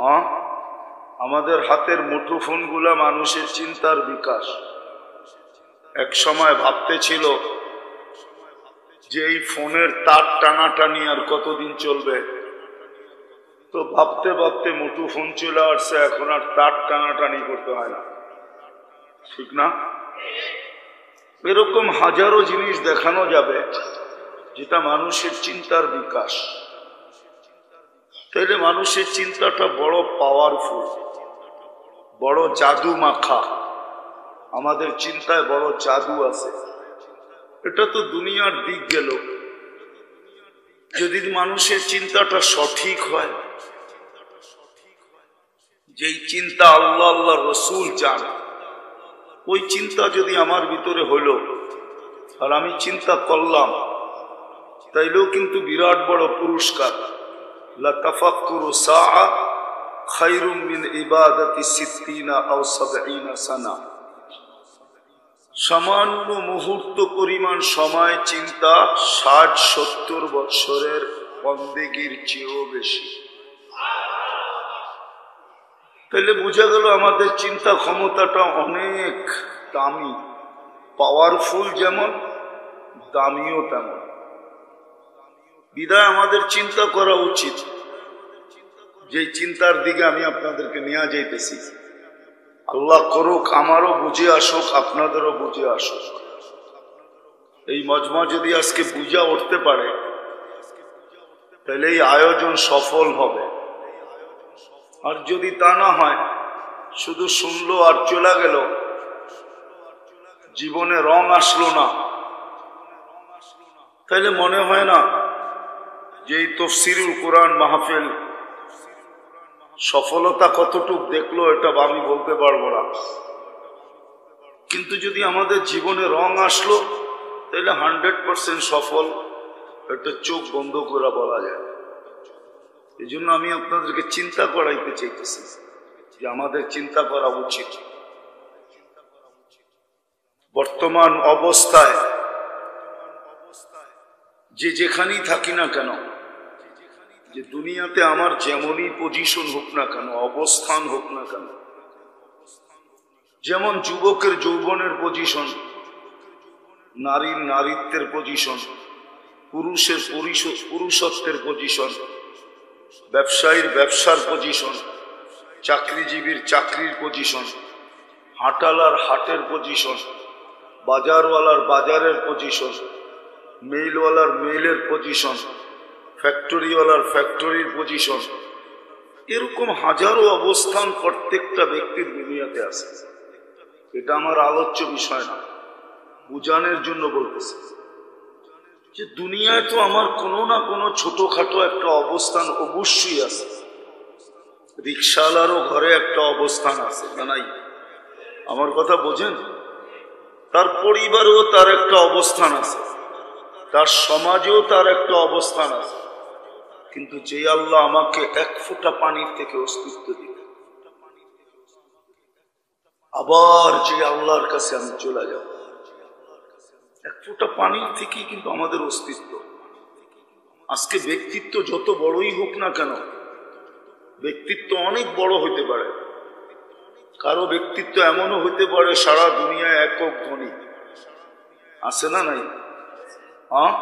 হ্যাঁ, আমাদের হাতের মুঠোফোনগুলা মানুষের চিন্তার বিকাশ। এক সময় ভাবতে ছিল যে এই ফোনের তার টানাটানি আর কতদিন চলবে, তো ভাবতে ভাবতে মুঠোফোন চলে আসছে, এখন আর তার টানাটানি করতে হয় না, ঠিক না? এরকম হাজারো জিনিস দেখানো যাবে যেটা মানুষের চিন্তার বিকাশ। তাইলে মানুষের চিন্তাটা বড় পাওয়ারফুল, বড় জাদু মাখা। আমাদের চিন্তায় বড় জাদু আছে। এটা তো দুনিয়ার দিক গেল। যদি মানুষের চিন্তাটা সঠিক হয়, যেই চিন্তা আল্লাহ আল্লাহ রসুল চান, ওই চিন্তা যদি আমার ভিতরে হইল আর আমি চিন্তা করলাম, তাইলেও কিন্তু বিরাট বড় পুরস্কার। লা তাফাক্কুরু সাআ খায়রুম মিন ইবাদাতি 60 আও 70 সানা। সামান্য মুহূর্ত পরিমাণ সময় চিন্তা 60-70 বৎসরের বন্দেগীর চেয়েও বেশি। তাহলে বোঝা গেল আমাদের চিন্তা ক্ষমতাটা অনেক দামি, পাওয়ারফুল যেমন, দামিও তেমন। বিধায় আমাদের চিন্তা করা উচিত। যে চিন্তার দিকে আমি আপনাদেরকে নিয়ে যাইতেছি, আল্লাহ করুক আমারও বুঝে আসুক, আপনাদেরও বুঝে আসুক। এই মজমা যদি আজকে বুঝা উঠতে পারে, তাহলে এই আয়োজন সফল হবে। আর যদি তা না হয়, শুধু শুনলো আর চলে গেল, জীবনে রং আসলো না, তাহলে মনে হয় না যে এই তাফসীরুল কোরআন মাহফিল সফলতা কতটুক দেখলো এটা আমি বলতে পারবো না। কিন্তু যদি আমাদের জীবনে রং আসলো, তাহলে 100% সফল, এটা চোখ বন্ধ করে বলা যায়। এই জন্য আমি আপনাদেরকে চিন্তা করাইতে চাইতেছি যে আমাদের চিন্তা করা উচিত। বর্তমান অবস্থায় যে যেখানেই থাকি না কেন, যে দুনিয়াতে আমার যেমনই পজিশন হোক না কেন, অবস্থান হোক না কেন, যেমন যুবকের যৌবনের পজিশন, নারীর নারীত্বের পজিশন, পুরুষের পুরুষত্বের পজিশন, ব্যবসায়ীর ব্যবসার পজিশন, চাকরিজীবীর চাকরির পজিশন, হাটালার হাটের পজিশন, বাজারওয়ালার বাজারের পজিশন, মেইলওয়ালার মেইলের পজিশন, ফ্যাক্টরিওয়ালার ফ্যাক্টরির পজিশন, এরকম হাজারো অবস্থান প্রত্যেকটা ব্যক্তির দুনিয়াতে আছে। এটা আমার আলোচ্য বিষয় না, বুঝানোর জন্য বলতেছি যে দুনিয়ায় তো আমার কোনো না কোনো ছোটখাটো একটা অবস্থান অবশ্যই আছে। রিক্সাওয়ালারও ঘরে একটা অবস্থান আছে না নাই? আমার কথা বোঝেন? তার পরিবারেও তার একটা অবস্থান আছে, তার সমাজেও তার একটা অবস্থান আছে। কিন্তু যে আল্লাহ আমাকে এক ফোঁটা পানির থেকে অস্তিত্ব দিল, আবার যে আল্লাহর কাছে আমি চলে যাব, এক ফোঁটা পানির থেকেই কিন্তু আমাদের অস্তিত্ব। আজকে ব্যক্তিত্ব যত বড়ই হোক না কেন, ব্যক্তিত্ব অনেক বড় হইতে পারে। কারো ব্যক্তিত্ব এমনও হইতে পারে সারা দুনিয়ায় একক ধনী, আছে না নাই? হ্যাঁ,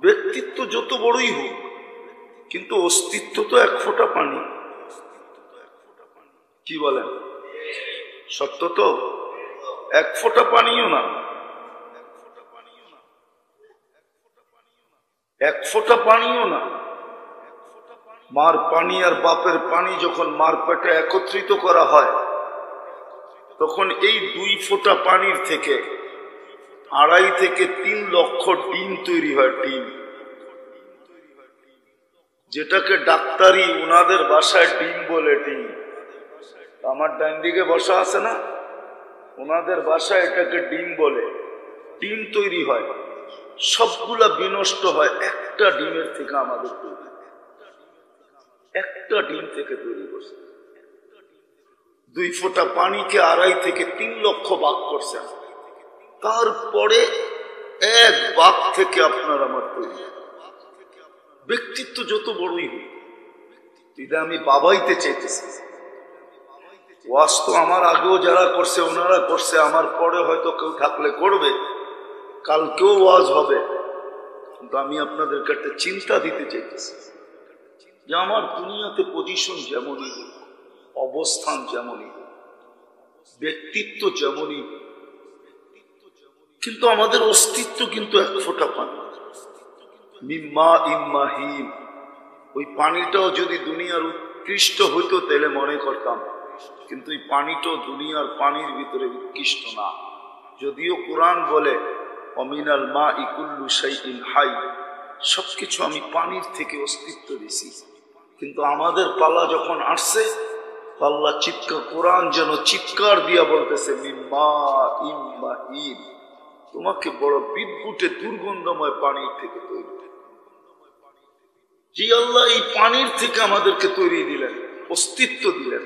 ব্যক্তিত্ব যত বড়ই হোক, কিন্তু অস্তিত্ব তো এক ফোঁটা পানি। কি বলেন? সত্য তো? এক ফোঁটা পানিও না, এক ফোঁটা পানিও না। মার পানি আর বাপের পানি যখন মার পেটে একত্রিত করা হয়, তখন এই 2 ফোঁটা পানির থেকে 2.5 থেকে 3 লক্ষ ডিম তৈরি হয়। ডিম, যেটাকে ডাক্তারি ওনাদের ভাষায় ডিম বলে। ডিম, আমার ডান দিকে বসা আছে না, ওনাদের ভাষায় এটাকে ডিম বলে। ডিম তৈরি হয়, সবগুলা বিনষ্ট হয় একটা ডিমের থেকে। আমাদের তৈরি একটা ডিম থেকে তৈরি করছে। 2 ফোঁটা পানিকে 2.5 থেকে 3 লক্ষ ভাগ করছেন, তারপরে এক ভাগ থেকে আপনার আমার তৈরি। ব্যক্তিত্ব যত বড়ই হোক, এটা আমি বাবাইতে চাইতেছি। ওয়াজ তো আমার আগেও যারা করছে ওনারা করছে, আমার পরে হয়তো কেউ থাকলে করবে, কালকেও ওয়াজ হবে। কিন্তু আমি আপনাদেরকে একটা চিন্তা দিতে চাইতেছি যে আমার দুনিয়াতে পজিশন যেমনই হোক, অবস্থান যেমনই হোক, ব্যক্তিত্ব যেমনই হোক, কিন্তু আমাদের অস্তিত্ব কিন্তু এক ফোঁটা পানি। মিম্মা ইম্মাহিম, ওই পানিটাও যদি দুনিয়ার উৎকৃষ্ট হইতো তাহলে মনে করতাম, কিন্তু এই পানিটাও দুনিয়ার পানির ভিতরে উৎকৃষ্ট না। যদিও কোরআন বলে অমিনাল মা ইকুল্লু শাইইন হাই, সবকিছু আমি পানির থেকে অস্তিত্ব দিছি, কিন্তু আমাদের পালা যখন আসছে, আল্লাহ চিৎকার, কোরআন যেন চিৎকার দিয়া বলতেছে মিম্মা ইম্মাহিম, তোমাকে বড় বিদ্যুটে দুর্গন্ধময় পানির থেকে তৈরি। যে আল্লাহ এই পানির থেকে আমাদেরকে তৈরি দিলেন, অস্তিত্ব দিলেন,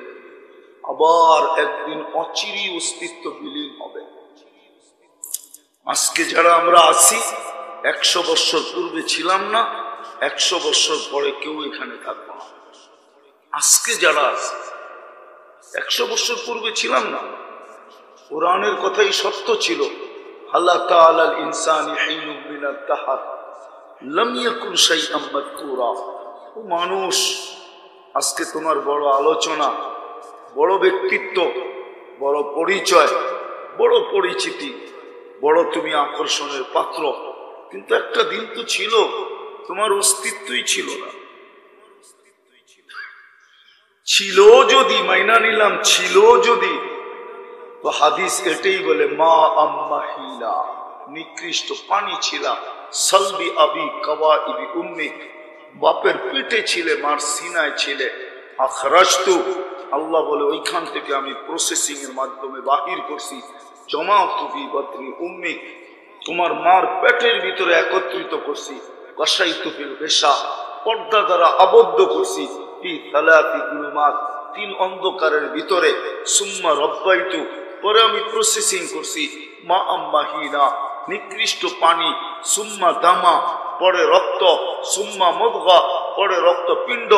আবার একদিন অচিরি অস্তিত্ব বিলীন হবে। আজকে যারা আমরা আছি 100 বছর পূর্বে ছিলাম না, 100 বছর পরে কেউ এখানে থাকবো না। আজকে যারা আছে 100 বছর পূর্বে ছিলাম না, কোরআনের কথাই সত্য ছিল। আল্লাহ তাআলা ইনসানি হিনুম মিনাত দাহর লাম ইয়াকুন শাইআম মাযকুরা। ও মানুষ, আজকে তোমার বড় আলোচনা, বড় ব্যক্তিত্ব, বড় পরিচয়, বড় পরিচিতি, বড় তুমি আকর্ষণের পাত্র, কিন্তু একটা দিন তো ছিল তোমার অস্তিত্বই ছিল না। ছিল যদি, মাইনা নিলাম, ছিল যদি, তো হাদিস এটাই বলে মা আম্মাহিলা, নিকৃষ্ট পানি ছিল। সলবি আবি কাওয়াইবি উম্মিক, বাপের পেটে ছিলে, মার সিনায় ছিলে। আখরাজতু, আল্লাহ বলে ওইখান থেকে আমি প্রসেসিং এর মাধ্যমে বাহির করছি। জমাতু ফি বাতনি উম্মিক, তোমার মার পেটের ভিতরে একত্রিত করছি। গাসাইতু ফিল গিশা, পর্দা দ্বারা আবদ্ধ করছি। ফি সালাতি গুলুমাত, 3 অন্ধকারের ভিতরে। সুম্মা রব্বাইতু, পরে আমি প্রসেসিং করছি। মা আম্মাহিনা, নিকৃষ্ট পানি। সুম্মা দামা, পরে রক্ত। সুম্মা মুদগা, পরে রক্তপিণ্ড।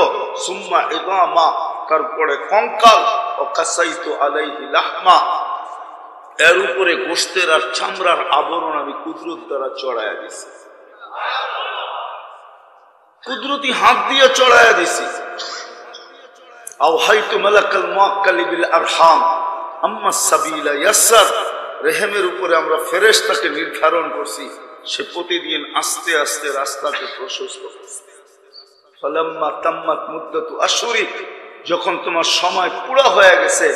সুম্মা ইদামা, তারপরে কঙ্কাল। ও কাসাইতু আলাইহি লাহমা, এর উপরে গোশতের আর চামড়ার আবরণ আমি কুদরত দ্বারা চড়াইয়া দিছি। কুদরতি হাত দিয়ে চড়াইয়া দিছি। আওহাইতু মালাকাল মুআক্কালি বিল আরহাম আম্মা সাবিলা ইয়াসসার, রেহেমের উপরে আমরা ফেরেশতাকে নির্ধারণ করছি, সে প্রতিদিন আস্তে আস্তে রাস্তাকে প্রশস্ত করছে। ফালাম্মা তাম্মাত মুদ্দাতু আশহুরি, যখন তোমার সময় পুরা হয়ে গেছে,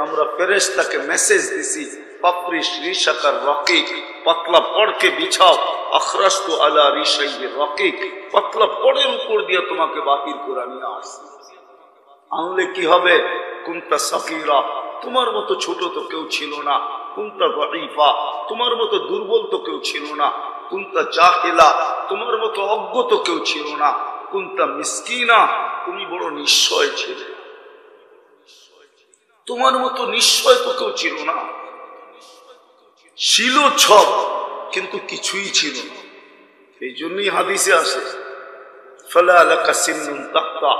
আমরা ফেরেশতাকে মেসেজ দিছি পাপরিশ রিশাকার রকিক, পাতলা পড়কে বিছাও। আখরাজতু আলা রিশাইহির রকিক, পাতলা পড়ের উপর দিয়ে তোমাকে বাহির করে নিয়ে আসছি। আনলে কি হবে? কুনতা সাকিরা, তোমার মতো ছোট তো কেউ ছিল না। কুনতা দাঈফা, তোমার মতো দুর্বল তো কেউ ছিল না। কুনতা জাহিলা, তোমার মতো অজ্ঞ তো কেউ ছিল না। কুনতা মিসকিনা, তুমি বড় নিশ্চয় ছিলে। তোমার মতো নিশ্চয় তো কেউ ছিল না। ছিল সব, কিন্তু কিছুই ছিল না। এই জন্যই হাদিসে আসে ফালা লাকা সিন্নুন তাক্তা,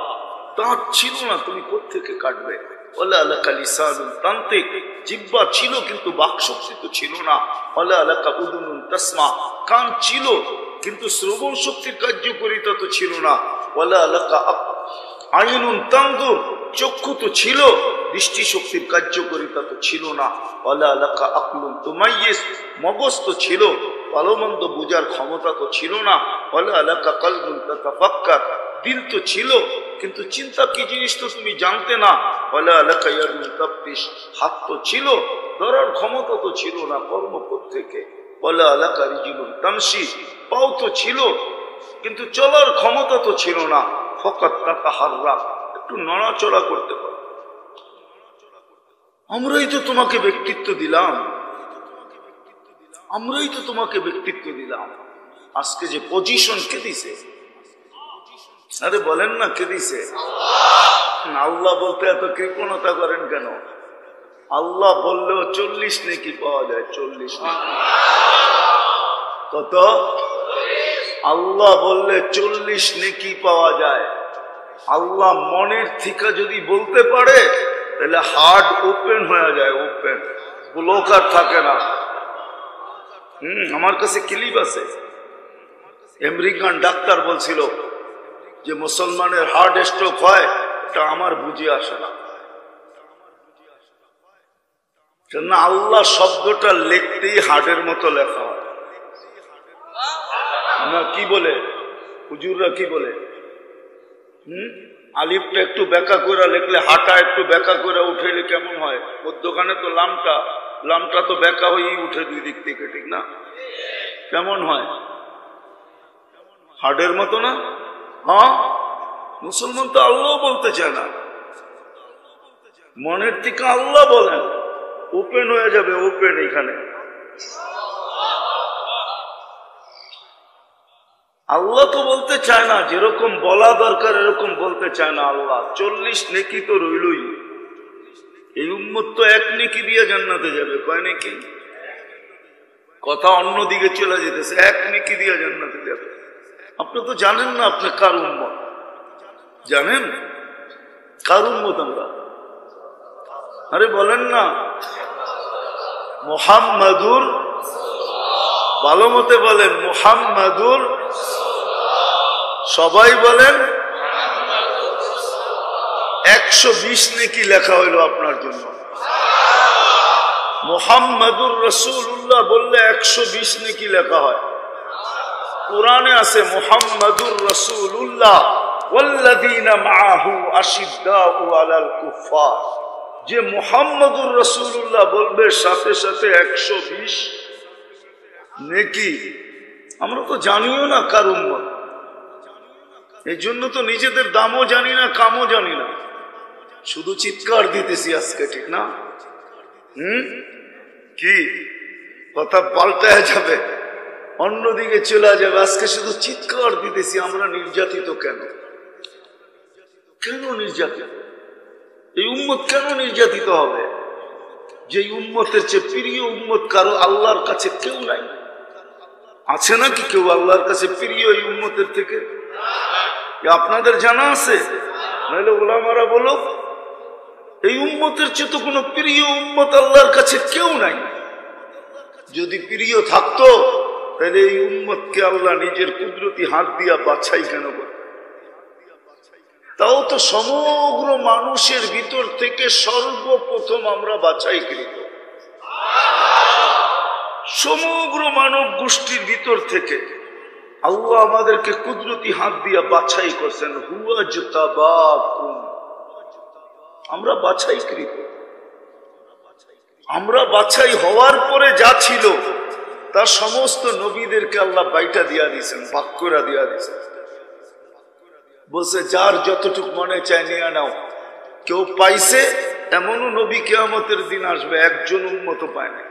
দাঁত ছিল না, তুমি কোত্থেকে কাটবে। ওয়ালা লাকা লিসানুন তানতিক, জিহ্বা ছিল কিন্তু বাকশক্তি তো ছিল না। ওয়ালা লাকা উদুনুন তাসমা, কান ছিল কিন্তু শ্রবণ শক্তির কার্যকারিতা তো ছিল না। ওয়ালা লাকা আইনুন তানজুর, চক্ষু তো ছিল, দৃষ্টি শক্তির কার্যকারিতা তো ছিল না। ওয়ালা লাকা আকলুন তুমাইয়িজ, মগজ তো ছিল, ভালো মন্দ বোঝার ক্ষমতা তো ছিল না। ওয়ালা লাকা কলবুন তাতাফাক্কার, দিল তো ছিল কিন্তু চিন্তা কি জিনিস তো তুমি জানতে না। ওয়ালা লাকা ইয়াদুন তাবতিশ, হাত তো ছিল, ধরার ক্ষমতা তো ছিল না, কর্ম থেকে। ওয়ালা লাকা রিজলুন তামশি, পাও তো ছিল কিন্তু চলার ক্ষমতা তো ছিল না। ফাকাত তাতাহাররাক, একটু নড়াচড়া করতে পারো। আমরাই তো তোমাকে ব্যক্তিত্ব দিলাম, আমরাই তো তোমাকে ব্যক্তিত্ব দিলাম। আজকে যে পজিশন কে দিছে? আরে বলেন না কে দিছে? আল্লাহ বলতে এত কৃপণতা করেন কেন? আল্লাহ বললেও 40 নেকি পাওয়া যায়। 40 নেকি কত? আল্লাহ বললে 40 নেকি পাওয়া যায়। আল্লাহ মনের থেকে যদি বলতে পারে তাহলে হার্ট ওপেন হয়ে যায়, ওপেন, ব্লক আর থাকে না। আমার কাছে ক্লিপ আছে, আমেরিকান ডাক্তার বলছিল যে মুসলমানের হার্ট স্ট্রোক হয়, এটা আমার বুঝে আসে না। কেন আল্লাহ শব্দটা লিখতেই হার্টের মতো লেখা হয় না? কি বলে হুজুররা, কি বলে? আলিফটা একটু ব্যাকা করে লিখলে, হাঁটা একটু ব্যাকা করে উঠেলে কেমন হয়? মধ্যখানে তো লামটা তো ব্যাকা হয়েই উঠে দুই দিক থেকে, ঠিক না? কেমন হয়? হার্টের মতো না? হ্যাঁ, মুসলমান তো আল্লাহ বলতে চায় না, মনের থেকে আল্লাহ বলেন, ওপেন হয়ে যাবে, ওপেন। এখানে আল্লাহ তো বলতে চায় না, যেরকম বলা দরকার এরকম বলতে চায় না আল্লাহ। 40 নেকি তো রইলই, এই উম্মত তো 1 নেকি দিয়ে জান্নাতে যাবে। কয় নেকি? কথা অন্যদিকে চলে যেতেছে, 1 নেকি দিয়ে জান্নাতে যাবে। আপনি তো জানেন না আপনি কার উম্মত, জানেন কার উম্মত আমরা? আরে বলেন না, মুহাম্মাদুর, ভালো মতে বলেন মুহাম্মাদুর, সবাই বলেন 120 নেকি লেখা হইল আপনার জন্য। মুহাম্মাদুর রাসূলুল্লাহ বললে 120 নেকি লেখা হয়। কুরআনে আছে মুহাম্মাদুর রাসূলুল্লাহ ওয়াল্লাযীনা মাআহু আশিদ্দাউ আলাল কুফার। যে মুহাম্মাদুর রাসূলুল্লাহ বলবে সাথে সাথে 120 নেকি। আমরা তো জানিও না কার উম্মত, এই জন্য তো নিজেদের দামও জানি না, কামও জানি না, শুধু চিৎকার দিতেছি আজকে, ঠিক না? কি কথা পাল্টায় যাবে, অন্যদিকে চলে যাবে। আজকে শুধু চিৎকার দিতেছি, আমরা নির্যাতিত কেন? কেন নির্যাতিত? এই উম্মত কেন নির্যাতিত হবে? যে উম্মতের চেয়ে প্রিয় উম্মত কারো আল্লাহর কাছে কেউ নাই। আছে নাকি কেউ আল্লাহর কাছে প্রিয় এই উম্মতের থেকে? আপনাদের জানা আছে? নাহলে ওলামারা বলো, এই উম্মতের চেয়ে তো কোনো প্রিয় উম্মত আল্লাহর কাছে কেউ নাই। যদি প্রিয় থাকতো তাহলে এই উম্মতকে আল্লাহ নিজের কুদরতি হাত দিয়া বাছাই কেন করে? তাও তো সমগ্র মানুষের ভিতর থেকে সর্বপ্রথম আমরা বাছাইকৃত, সমগ্র মানব গোষ্ঠীর ভিতর থেকে আল্লাহ আমাদেরকে কুদরতি হাত দিয়া বাছাই করছেন। হুয়া জতাবাকুম, আমরা বাছাইকৃত। আমরা বাছাই হওয়ার পরে যা ছিল তার সমস্ত নবীদেরকে আল্লাহ বাইটা দিয়া দিয়েছেন, বাক্যরা দিয়া দিয়েছেন। বলছে যার যতটুকু মনে চায় নিয়ে নাও। কেউ পাইছে, এমনও নবী কিয়ামতের দিন আসবে একজন উম্মত পায় না।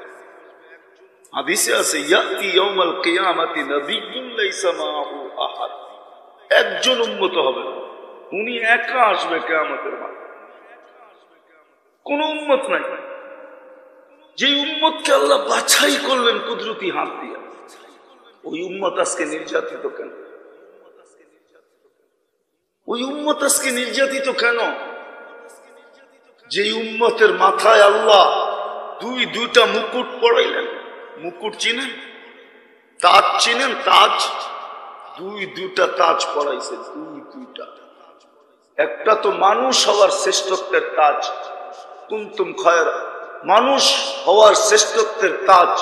হাদিসে আছে ইয়াতি ইয়াউমাল কিয়ামাতি নাবিয়্যুন লাইসা মাআহু আহাদ, একজন উম্মত হবে না, উনি একা আসবে কিয়ামতের মাঠে, কোন উম্মত নাই। যে উম্মতকে আল্লাহ বাছাই করলেন কুদরতি হাত দিয়া, ওই উম্মত আজকে নির্যাতিত কেন? ওই উম্মত আজকে নির্যাতিত কেন? যে উম্মতের মাথায় আল্লাহ দুইটা মুকুট পড়াইলেন। মুকুট চিনেন? তাজ চিনেন? তাজ, দুইটা তাজ পড়াইছে, দুইটা। একটা তো মানুষ হওয়ার শ্রেষ্ঠত্বের তাজ, কুনতুম খায়রা, মানুষ হওয়ার শ্রেষ্ঠত্বের তাজ,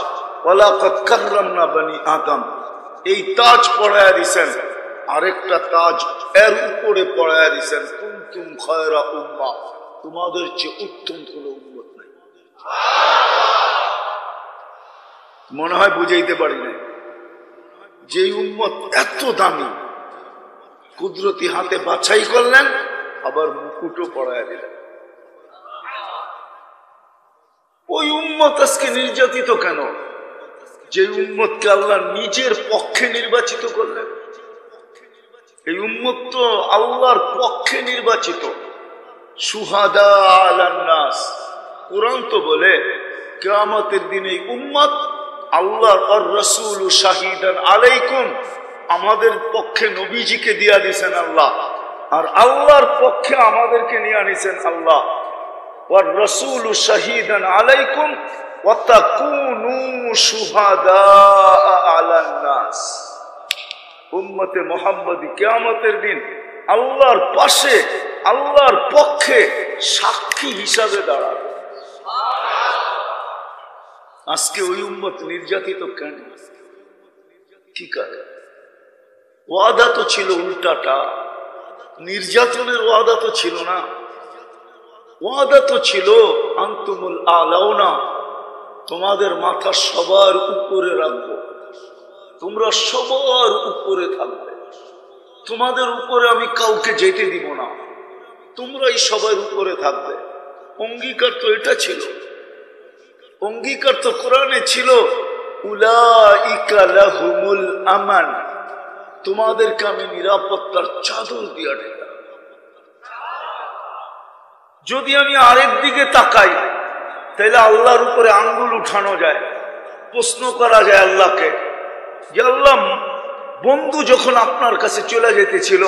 ওয়ালাকাদ কাররামনা বনি আদম, এই তাজ পড়ায়া দিছেন। আরেকটা তাজ এর উপরে পড়ায়া দিছেন, কুনতুম খায়রা উম্মাহ, তোমাদের চেয়ে উত্তম কোন উম্মত নাই। মনে হয় বুঝাইতে পারি না। যে উম্মত এত দামি, কুদরতি হাতে বাছাই করলেন, আবার মুকুটও পড়ায়া দিলেন। ওই উম্মত আজকে নির্যাতিত কেন? যে উম্মতকে আল্লাহ নিজের পক্ষে নির্বাচিত করলেন। এই উম্মত তো আল্লাহর পক্ষে নির্বাচিত। শুহাদা আলান নাস, কুরআন তো বলে কিয়ামতের দিন এই উম্মত আল্লাহর আর রাসূল শাহিদান আলাইকুম, আমাদের পক্ষে নবীজিকে দিয়া দিয়েছেন আল্লাহ। আর আল্লাহর পক্ষে আমাদেরকে নিয়ে আনিছেন আল্লাহ। ওয়ার রাসূলু শাহীদান আলাইকুম ওয়া তাকুনু শুহাদা আলান নাস। উম্মতে মুহাম্মাদি কিয়ামতের দিন আল্লাহর পাশে, আল্লাহর পক্ষে সাক্ষী হিসাবে দাঁড়াবে। আজকে ওই উম্মত নির্যাতিত কেন? কি কারণে? ওয়াদা তো ছিল উল্টাটা, নির্যাতনের ওয়াদা তো ছিল না। ওয়াদা তো ছিল আনতুমুল আলাউনা, তোমাদের মাথা সবার উপরে রাখবো, তোমরা সবার উপরে থাকবে, তোমাদের উপরে আমি কাউকে যেতে দিব না, তোমরাই সবার উপরে থাকবে। অঙ্গীকার তো এটা ছিল, অঙ্গীকার তো কোরআনে ছিল উলাইকা লাহুমুল আমান, তোমাদেরকে আমি নিরাপত্তার চাদর দিয়া ঢেকা। যদি আমি আরেক দিকে তাকাই তাহলে আল্লাহর উপরে আঙ্গুল উঠানো যায়, প্রশ্ন করা যায় আল্লাহকে যে আল্লাহ, বন্ধু যখন আপনার কাছে চলে যেতেছিল